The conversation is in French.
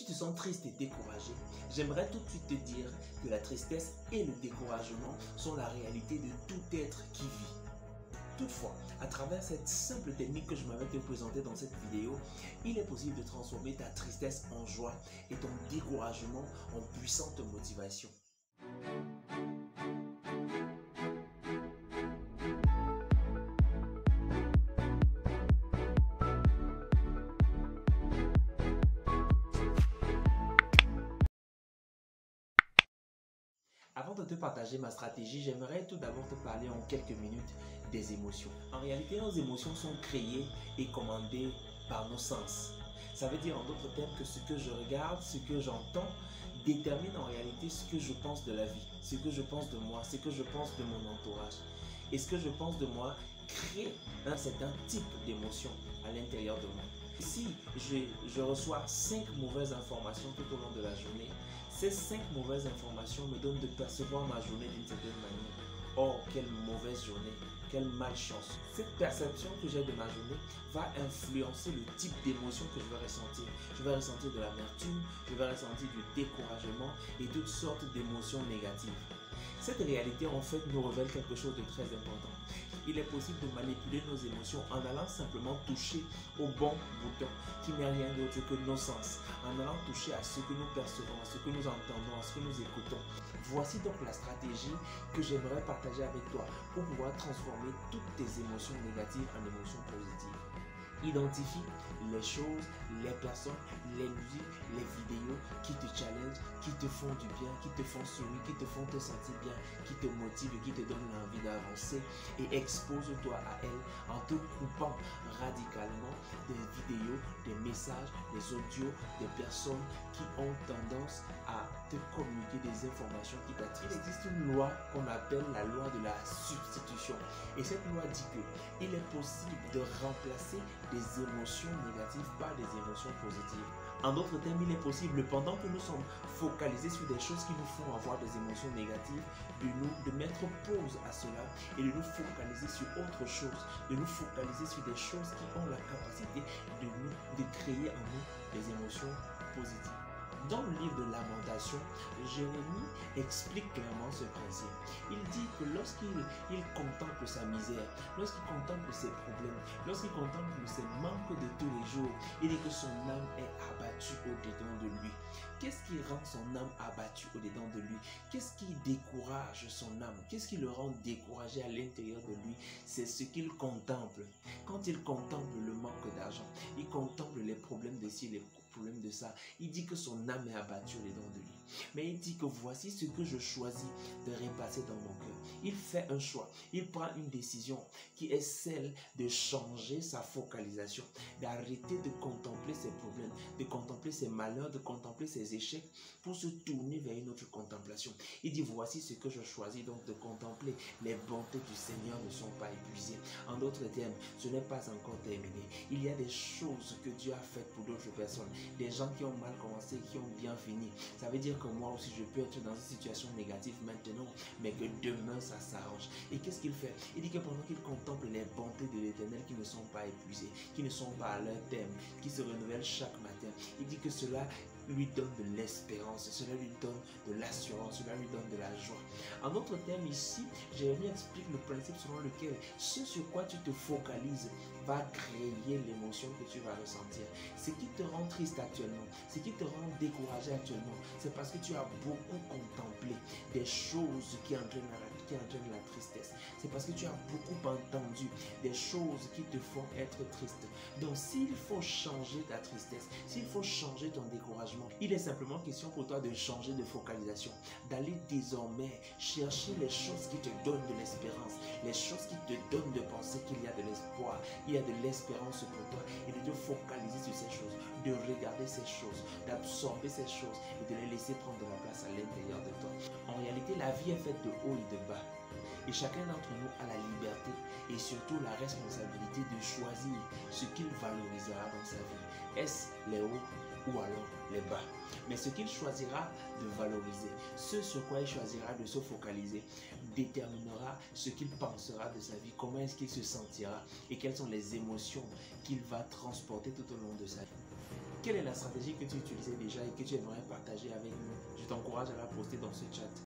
te sens triste et découragé, j'aimerais tout de suite te dire que la tristesse et le découragement sont la réalité de tout être qui vit. Toutefois, à travers cette simple technique que je m'avais te présenter dans cette vidéo, il est possible de transformer ta tristesse en joie et ton découragement en puissante motivation. Avant de te partager ma stratégie, j'aimerais tout d'abord te parler en quelques minutes des émotions. En réalité, nos émotions sont créées et commandées par nos sens. Ça veut dire en d'autres termes que ce que je regarde, ce que j'entends, détermine en réalité ce que je pense de la vie, ce que je pense de moi, ce que je pense de mon entourage. Et ce que je pense de moi crée un certain type d'émotion à l'intérieur de moi. Si je reçois 5 mauvaises informations tout au long de la journée, ces 5 mauvaises informations me donnent de percevoir ma journée d'une certaine manière. Oh, quelle mauvaise journée, quelle malchance. Cette perception que j'ai de ma journée va influencer le type d'émotion que je vais ressentir. Je vais ressentir de l'amertume, je vais ressentir du découragement et toutes sortes d'émotions négatives. Cette réalité en fait nous révèle quelque chose de très important. Il est possible de manipuler nos émotions en allant simplement toucher au bon bouton qui n'est rien d'autre que nos sens, en allant toucher à ce que nous percevons, à ce que nous entendons, à ce que nous écoutons. Voici donc la stratégie que j'aimerais partager avec toi pour pouvoir transformer toutes tes émotions négatives en émotions positives. Identifie les choses, les personnes, les musiques, les vidéos qui te challengent, qui te font du bien, qui te font sourire, qui te font te sentir bien, qui te motivent, qui te donnent l'envie d'avancer et expose-toi à elles en te coupant radicalement des vidéos, des messages, des audios, des personnes qui ont tendance à te communiquer des informations qui t'attirent. Il existe une loi qu'on appelle la loi de la substitution et cette loi dit que il est possible de remplacer des émotions négatives par des émotions positives. En d'autres termes, il est possible, pendant que nous sommes focalisés sur des choses qui nous font avoir des émotions négatives, de mettre pause à cela et de nous focaliser sur autre chose, de nous focaliser sur des choses qui ont la capacité de créer en nous des émotions positives. Dans le livre de Lamentation, Jérémie explique clairement ce principe. Il dit que lorsqu'il contemple sa misère, lorsqu'il contemple ses problèmes, lorsqu'il contemple ses manques de tous les jours, il dit que son âme est abattue au-dedans de lui. Qu'est-ce qui rend son âme abattue au-dedans de lui? Qu'est-ce qui décourage son âme? Qu'est-ce qui le rend découragé à l'intérieur de lui? C'est ce qu'il contemple. Quand il contemple le manque d'argent, il contemple les problèmes de ci, les problèmes de ça, il dit que son âme est abattue au-dedans de lui. Mais il dit que voici ce que je choisis de repasser dans mon cœur. Il fait un choix, il prend une décision qui est celle de changer sa focalisation, d'arrêter de contempler ses problèmes, de contempler ses malheurs, de contempler ses échecs pour se tourner vers une autre contemplation. Il dit voici ce que je choisis donc de contempler. Les bontés du Seigneur ne sont pas épuisées. En d'autres termes, ce n'est pas encore terminé. Il y a des choses que Dieu a faites pour d'autres personnes. Des gens qui ont mal commencé, qui ont bien fini. Ça veut dire que moi aussi je peux être dans une situation négative maintenant, mais que demain ça s'arrange. Et qu'est-ce qu'il fait? Il dit que pendant qu'il contemple les bontés de l'Éternel qui ne sont pas épuisées, qui ne sont pas à leur terme, qui se renouvellent chaque matin, il dit que cela lui donne de l'espérance, cela lui donne de l'assurance, cela lui donne de la joie. En d'autres termes, ici, Jérémie explique le principe selon lequel ce sur quoi tu te focalises va créer l'émotion que tu vas ressentir. Ce qui te rend triste actuellement, ce qui te rend découragé actuellement, c'est parce que tu as beaucoup contemplé des choses qui entraînent la tristesse. C'est parce que tu as beaucoup entendu des choses qui te font être triste. Donc s'il faut changer ta tristesse, s'il faut changer ton découragement, il est simplement question pour toi de changer de focalisation, d'aller désormais chercher les choses qui te donnent de l'espérance, les choses qui te donnent de penser qu'il y a de l'espoir, il y a de l'espérance pour toi et de te focaliser sur ces choses, de regarder ces choses, d'absorber ces choses et de les laisser prendre de la place à l'intérieur de toi. En réalité, la vie est faite de haut et de bas. Et chacun d'entre nous a la liberté et surtout la responsabilité de choisir ce qu'il valorisera dans sa vie. Est-ce les hauts ou alors les bas? Mais ce qu'il choisira de valoriser, ce sur quoi il choisira de se focaliser, déterminera ce qu'il pensera de sa vie, comment est-ce qu'il se sentira et quelles sont les émotions qu'il va transporter tout au long de sa vie. Quelle est la stratégie que tu utilisais déjà et que tu aimerais partager avec nous? Je t'encourage à la poster dans ce chat.